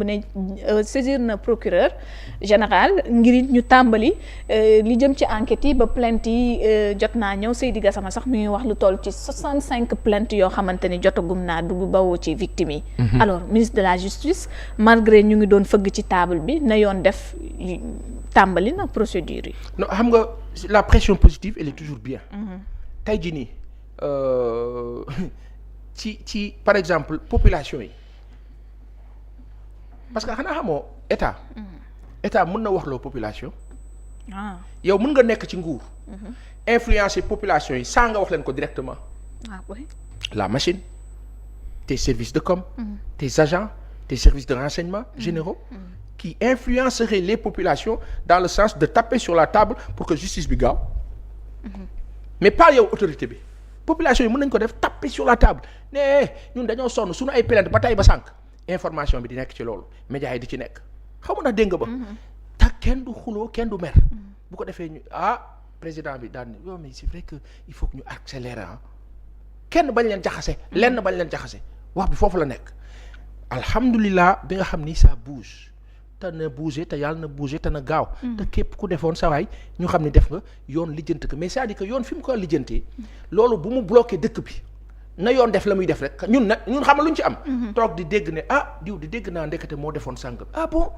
bu ne saisir na procureur général ngir ñu tàmbali li jëm ci enquête yi ba plainte yi jot naa ñëw Seydi Gassama sax mi ngi wax lu toll ci 65 plaintes yoo xamante ni jotagum naa dugg bawoo ci victimes yi. Alors ministre de la justice malgré ñu ngi doon fëgg ci table bi na yoon def tàmbali na procédure yi. non xam nga la pression positive elle est toujours bien. tey jii nii ci par exemple population yi. parce que xanaa xamoo état mën na wax loo population. yow mën nga nekk ci nguur. influencer population yi sans nga wax leen ko directement. Oui. La machine, tes services de com, tes agents, tes services de renseignement généraux, qui influenceraient les populations dans le sens de taper sur la table pour que justice bi gaaw. Mais pas yow autorité bi. population yi mën nañ ko def taper sur la table ne ñun dañoo sonn suñu ay plainte ba tey ba sànq. information bi di nekk ci loolu médias yi di ci nekk xaw ma na dégg ba te kenn du xuloo kenn du mer bu ko defee ñu président bi daan yow mais c'est vrai que il faut que ñu accélérer kenn bañ leen jaxase lenn bañ leen jaxase wax bi foofu la nekk alhamdulilah bi nga xam ni ça bouge te na bouger te yàlla na bouger te na gaaw te képp ku defoon sa waay ñu xam ni def nga yoon lijjant ko mais c'est-à-dire que yoon fi mu ko lijjantee loolu bu mu bloqué dëkk bi na yoon def la muy def rek ñun xam nga lu ñu ci am. toog di dégg ne diw di dégg naa ndekete moo defoon sàngam bon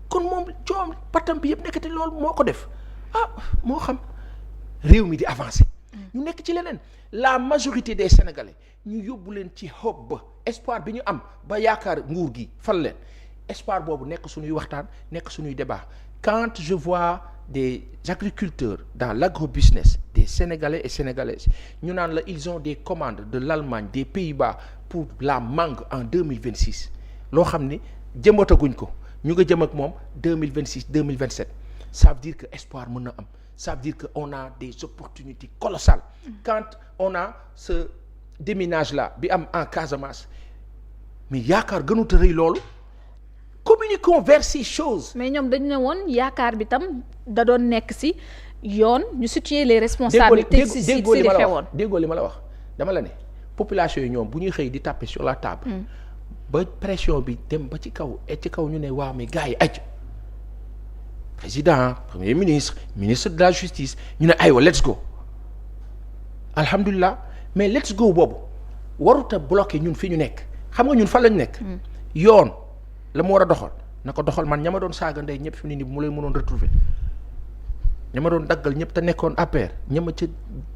kon moom coom patam bi yëpp ndekete loolu moo ko def moo xam réew mi di avancer. ñu nekk ci leneen la majorité des sénégalais ñu yóbbu leen ci xob ba espoir bi ñu am ba yaakaar nguur gi fal leen espoir boobu nekk suñuy waxtaan nekk suñuy débat quand je vois des agriculteurs dans l'agrobusiness des Sénégalais et Sénégalaises ñu naan la ils ont des commandes de l'Allemagne des Pays-Bas pour la mangue en 2026 loo xam ni jëmbataguñ ko ñu nga jëm ak moom 2026 2027 ça veut dire que espoir mën na am ça veut dire que on a des opportunités colossales quand on a ce déminage là bi am en Casamance mais yaakaar gënut a rëy loolu communiquons vers ces choses. mais ñoom dañu ne woon yaakaar bi tam da doon nekk ci yoon ñu situer les responsabilités ci li xewoon déggoo li ma la wax dama la ne population yi ñoom bu ñuy xëy di taper sur la table ba pression bi dem ba ci kaw ñu ne waaw mais gars yi aj président premier ministre ministre de la justice ñu ne aywa let's go alhamdulilah mais let's go boobu warut a bloquer ñun fi ñu nekk xam nga ñun fan lañu nekk yoon la mu war a doxal na ko doxal man ña ma doon saaga ndey ñëpp fi mu ne nii bu mu leen mënoon retrouver ña ma doon daggal ñëpp te nekkoon APR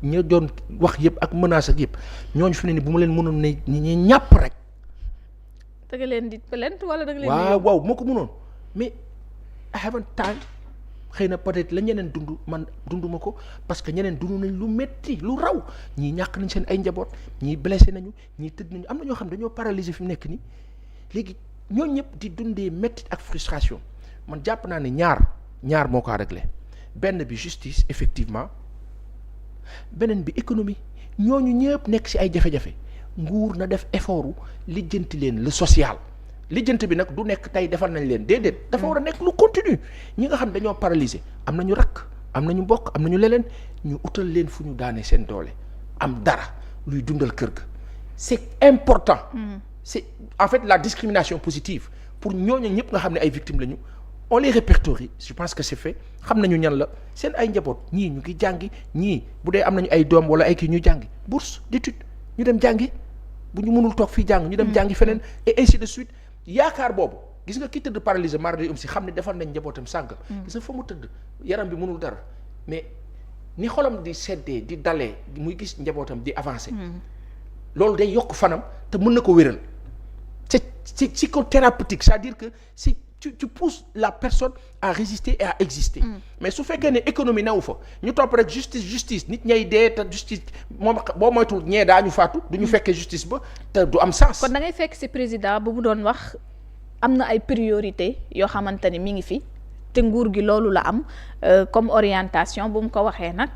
ña doon wax yëpp ak menace ak yëpp ñooñu fi mu ne nii bu mu leen mënoon ne ñi ñàpp rek. da nga leen di plainte wala da nga leen di waaw moo ko mënoon mais I haven't time xëy na peut-être la ñeneen dund man dunduma ko parce que ñeneen dund nañ lu metti lu raw ñii ñàkk nañ seen ay njaboot ñii blessé nañu ñii tëdd nañu am na ñoo xam dañoo paralysé fi mu nekk nii léegi. ñooñu ñëpp di dundee métti ak frustration man jàpp naa ne ñaar moo ko réglé benn bi justice effectivement beneen bi économie ñooñu ñëpp nekk ci ay jafe-jafe nguur na def effort lijjanti leen le social lijjanti bi nag du nekk tey defal nañ leen déedéet dafa war a nekk lu continue ñi nga xam dañoo paralysé am nañu rakk am nañu mbokk am nañu leneen ñu utal leen fu ñu daane seen doole am dara luy dundal kër ga c'est important. C'est en fait la discrimination positive pour ñooñu ñëpp nga xam ne ay victimes lañu on les répertorie je pense que c'est fait xam nañu ñan la seen ay njaboot ñii ñu ngi jàngi ñii bu dee am nañu ay doom wala ay kii ñu jàngi bourse d'études ñu dem jàngi bu ñu mënul toog fii jàng ñu dem jàngi feneen et ainsi de suite yaakaar boobu gis nga ki tëdd paralysé mardi si xam ne defal nañ njabootam sànq. gis nga fa mu tëdd yaram bi mënul dara mais ni xolam di seddee di dalee muy gis njabootam di avancer. loolu day yokk fanam te mën na ko wéral. c'est psychothérapeutique c'est-à-dire que tu pousses la personne à résister et à exister. mais su fekkee ne économie newu fa ñu topp rek justice nit ñay dee te justice moom boo moytul ñee daañu faatu du ñu fekkee justice ba te du am sens. kon da ngay fekk ci président bu mu doon wax am na ay priorité yoo xamante ni mi ngi fi te nguur gi loolu la am comme orientation bu mu ko waxee nag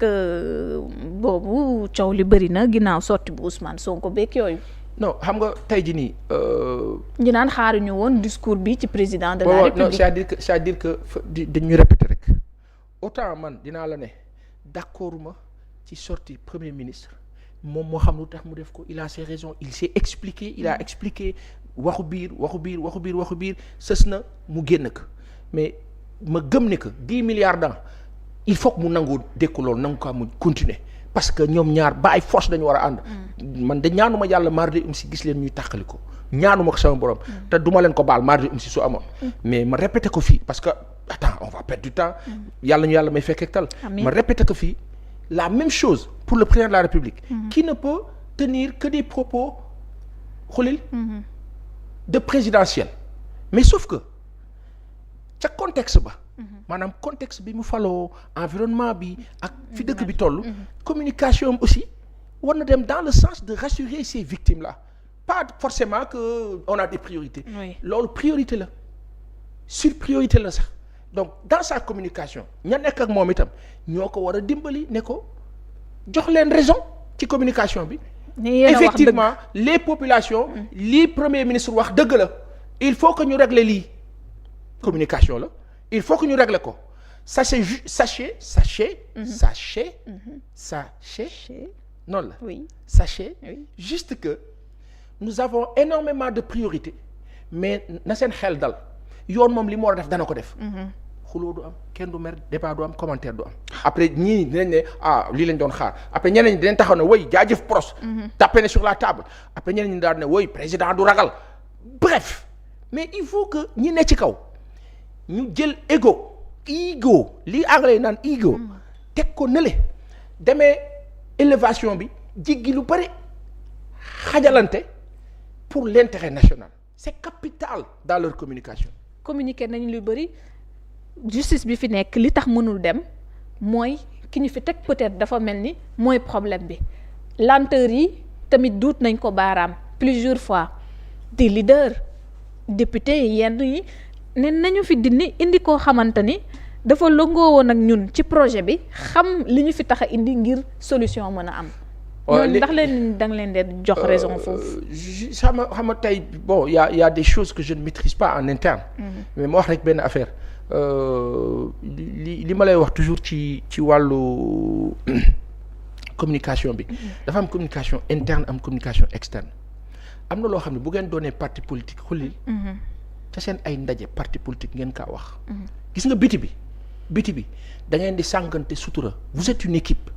boobu coow li bëri na ginnaaw sotti bu Ousmane Sonko beeg yooyu. non xam nga tey jii nii. ñu naan xaaruñu woon discours bi ci président de la République. non c'est-à-dire que dañuy répéter rek autant man dinaa la ne d'accord ma ci sortie premier ministre moom moo xam lu tax mu def ko il a ses raisons il s'est expliqué il a expliqué waxu biir sës na mu génn ko mais ma gëm ne que 10 milliards d'ans il faut que mu nangu dékku loolu nangu ko mu continuer parce que ñoom ñaar ba ay force dañu war a ànd. man de ñaanuma yàlla mardi si gis leen ñuy tàqali ko ñaanuma ko sama borom. te duma leen ko baal mardi si su amoon. mais ma répété ko fii parce que attends on va perdre du temps. yàlla ñu yàlla may fekk ak tal. ma répété ko fii la même chose pour le président de la République. qui ne peut tenir que des propos xulil de présidentiel mais sauf que ca contexte ba. maanaam contexte bi mu faloo environnement bi ak fi dëkk bi toll. communication aussi war na dem dans le sens de rassurer ces victimes là pas forcément que on a des priorités. loolu priorité la sur priorité la sax donc dans sa communication ña nekk ak moom itam ñoo ko war a dimbali ne ko jox leen raison ci communication bi. effectivement les populations. lii premier ministre wax dëgg la il faut que ñu régler lii communication la. il faut que ñu régler ko sachez noonu la. oui sachez juste que nous avons énormément de priorités mais na seen xel dal yoon moom li mu war a def dana ko def. xuloo du am kenn du mer débat du am commentaire du am. après ñii dinañ ne lii lañ doon xaar après ñeneen ñi dinañ taxaw ne woy jaajëf pros. tapé ne sur la table après ñeneen ñi daal ne woy président du ragal bref mais il faut que ñi ne ci kaw. ñu jël ego lii anglais naan ego teg ko nële demee élévation bi jiggi lu bëri xajalante pour l'intérêt national c'est capital dans leur communication. communiquer nañu lu bëri justice bi fi nekk li tax mënul dem mooy ki ñu fi teg peut-être dafa mel ni mooy problème bi lenteur yi tamit duut nañ ko baaraam plusieurs fois des leaders députés yenn yi. ne nañu fi indi koo xamante ni dafa lëngoo woon ak ñun ci projet bi xam li ñu fi tax a indi ngir solution mën a am. ñooñu ndax da nga leen di jox raison foofu. xam nga tey bon y a des choses que je ne maîtrise pas en interne. mais ma wax rek benn affaire li ma lay wax toujours ci wàllu communication bi. dafa am communication interne am communication externe am na loo xam ne bu ngeen doonee parti politique xulil. te seen ay ndaje parti politique ngeen kaa wax. gis nga biti bi da ngeen di sàngante sutura vous êtes une équipe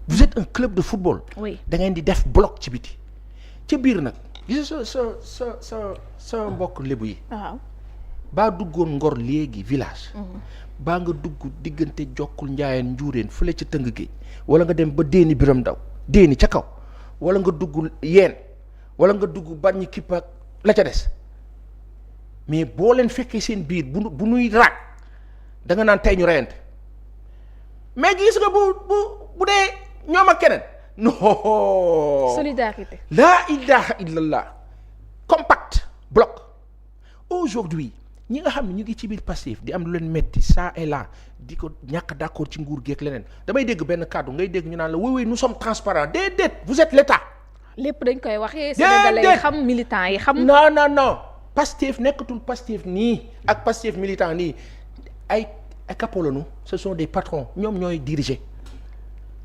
vous êtes un club de football. oui da ngeen di def bloc ci biti ca biir nag gis nga sa mbokk lébu yi. waaw baa duggoon Ngor léegi village. baa nga dugg diggante Jokkul Njaayeen Njuureen fële ca Tëng Géej wala nga dem ba Déeni Biram Ndaw Déeni ca kaw wala nga dugg Yeen wala nga dugg Bargny Kippa la ca des. mais boo leen fekkee seen biir bu nuy raag da nga naan tey ñu reyante mais gis nga bu dee ñoom ak keneen non. solidarité. laa ilaha illallah compact bloc aujourd'hui ñi nga xam ne ñu ngi ci biir Pastef di am lu leen metti ça et là di ko ñàkk d'accord ci nguur geek leneen damay dégg benn kàddu ngay dégg ñu naan la oui nous sommes transparents déedéet vous êtes l'État. lépp dañ koy waxee. Sénégalais yi xam militants yi xam. non. Pastef nekkatul Pastef nii ak Pastef militant nii ay capolonu ce sont des patrons ñoom ñooy diriger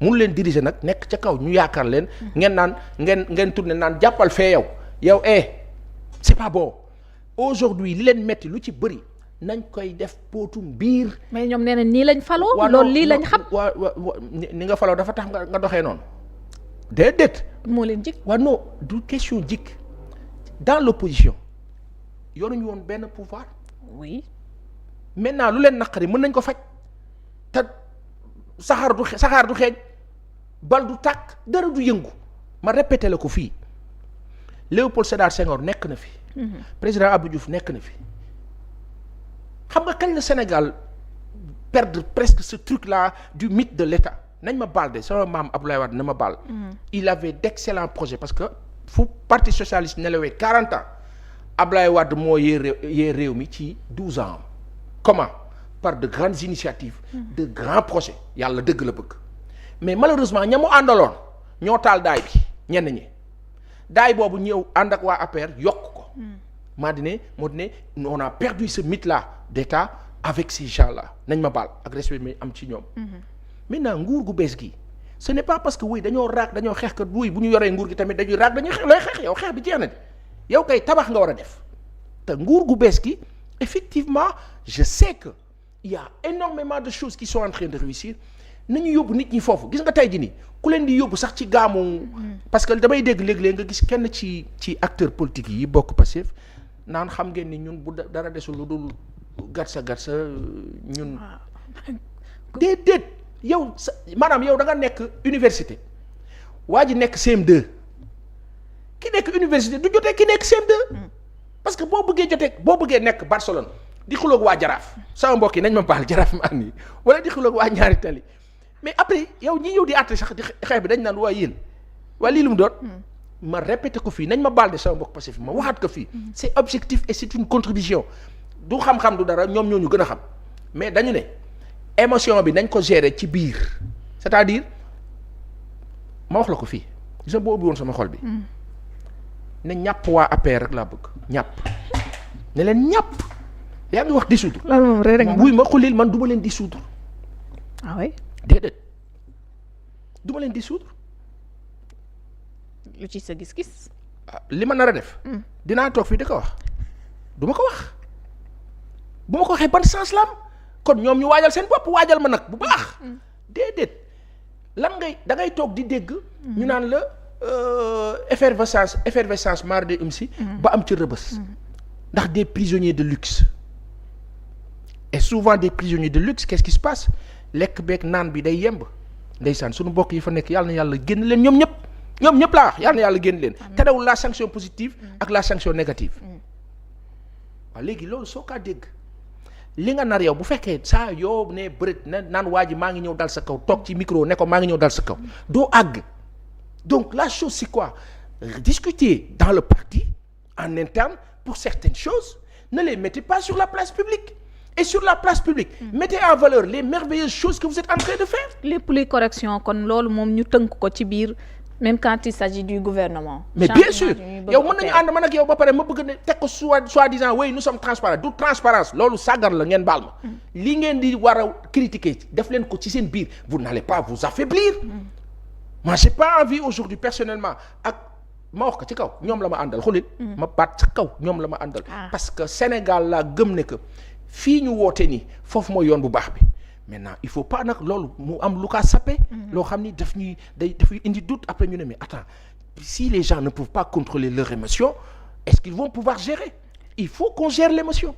mun leen diriger nag nekk ca kaw ñu yaakaar leen ngeen naan ngeen tourner naan jàppal fee yow c'est pas bon aujourd'hui li leen metti lu ci bëri nañ koy def pootum biir. mais ñoom nee na nii lañ faloo. loolu lii lañ xam. ni nga faloo dafa tax nga doxee noonu déedéet. moo leen jik. waaw non du question jik dans l'opposition yoruñu woon benn pouvoir. oui. maintenant lu leen naqari mën nañ ko faj te saxaar du xeeñ bal du tàkk dara du yëngu ma répété la ko fii Léopold Sédar Senghor nekk na fi. président Abdou Diouf nekk na fi. xam nga kañ la Sénégal perdre presque ce truc là du mythe de l'État nañ ma baal de sama maam Abdoulaye Wade na ma baal. il avait d'excellents projets parce que fu parti socialiste nelawee 40 ans. Ablaye Wade moo yee réew mi ci 12 ans comment par de grandes initiatives de grands projets yàlla dëgg la bëgg mais malheureusement ña mu àndaloon ñoo taal daay bi ñenn ñi daay boobu ñëw ànd ak waa APR yokk ko moo di ne on a perdu ce mythe là d'État avec ces gens là nañ ma baal ak respect mi am ci ñoom maintenant nguur gu bees gi ce n'est pas parce que wuy dañoo raag dañoo xeex kat wuy bu ñu yoree nguur gi tamit dañuy raag dañuy xeex looy xeex yow xeex bi jeex na yow kay tabax nga war a def te nguur gu bees gi effectivement je sais que il y a énormément de choses qui sont en train de réussir nañu yóbbu nit ñi foofu gis nga tey ji nii ku leen di yóbbu sax ci gaamu parce que damay dégg léeg-léeg nga gis kenn ci acteurs politiques yi bokk Pastef naan xam ngeen ni ñun bu dara desul lu dul gatsa ñun déedéet yow sa maanaam yow da nga nekk université waa ji nekk CM2 ki nekk université du jotee ki nekk CM2 parce que boo bëggee nekk Barcelone di xuloog waa Jaraaf sama mbokk yi nañ ma baal Jaraaf ma am yi wala di xuloog waa Ñaari Tali mais après yow ñi ñëw di àtte sax di xeex bi dañ naan waa yéen waa lii lu mu doon ma répété ko fii nañ ma baal de sama mbokk Pastef ma waxaat ko fii c'est objectif et c'est une contribution du xam-xam du dara ñoom ñoo ñu gën a xam mais dañu ne émotion bi nañ ko gérer ci biir c'est-à-dire ma wax la ko fii gis nga boo ubbi woon sama xol bi ne ñàpp waa APR rek laa bëgg ñàpp ne leen ñàpp yaa ngi wax dissoudre loolu moom rek nga wuy ma xulil man du ma leen dissoudre ah oui déedéet du ma leen dissoudre lu ci sa gis-gis li ma nar a def dinaa toog fii di ko wax du ma ko wax bu ma ko waxee ban sens la am kon ñoom ñu waajal seen bopp waajal ma nag bu baax déedéet lan da ngay toog di dégg ñu naan la effervescence mardi si ba am ci Rebeuss ndax des prisonniers de luxe et souvent des prisonniers de luxe qu'est-ce qui se passe lekk beeg naan bi day yemb ndeysaan suñu mbokk yi fa nekk yàlla na yàlla génn leen ñoom ñëpp laa wax yàlla na yàlla génn leen terewul la sanction positive ak la sanction négative waaw léegi loolu soo kaa dégg li nga nar yow bu fekkee saa yoo ne bërit ne naan waa ji maa ngi ñëw dal sa kaw toog ci micro ne ko maa ngi ñëw dal sa kaw doo àgg donc la chose c'est quoi discuter dans le parti en interne pour certaines choses ne les mettez pas sur la place publique et sur la place publique mettez en valeur les merveilleuses choses que vous êtes en train de faire lépp luy correction kon loolu moom ñu tënk ko ci biir même quand il s'agit du gouvernement mais bien sûr yow mën nañu ànd man ak yow ba pare ma bëgg ne teg ko soi-disant oui nous sommes transparents du transparence loolu sàggar la ngeen baal ma li ngeen di war a critiquer def leen ko ci seen biir vous n'allez pas vous affaiblir moi j'ai pas envie aujourd'hui personnellement ak ma wax ko ci kaw ñoom la ma àndal xulil ma baat ca kaw ñoom la ma àndal parce que Sénégal laa gëm ne que fii ñu woote nii foofu mooy yoon bu baax bi maintenant il faut pas nag loolu mu am lu kaa sappe loo xam ni dafay indi doute après ñu ne mais attends si les gens ne peuvent pas contrôler leur émotion est-ce qu'ils vont pouvoir gérer il faut qu'on gère l'émotion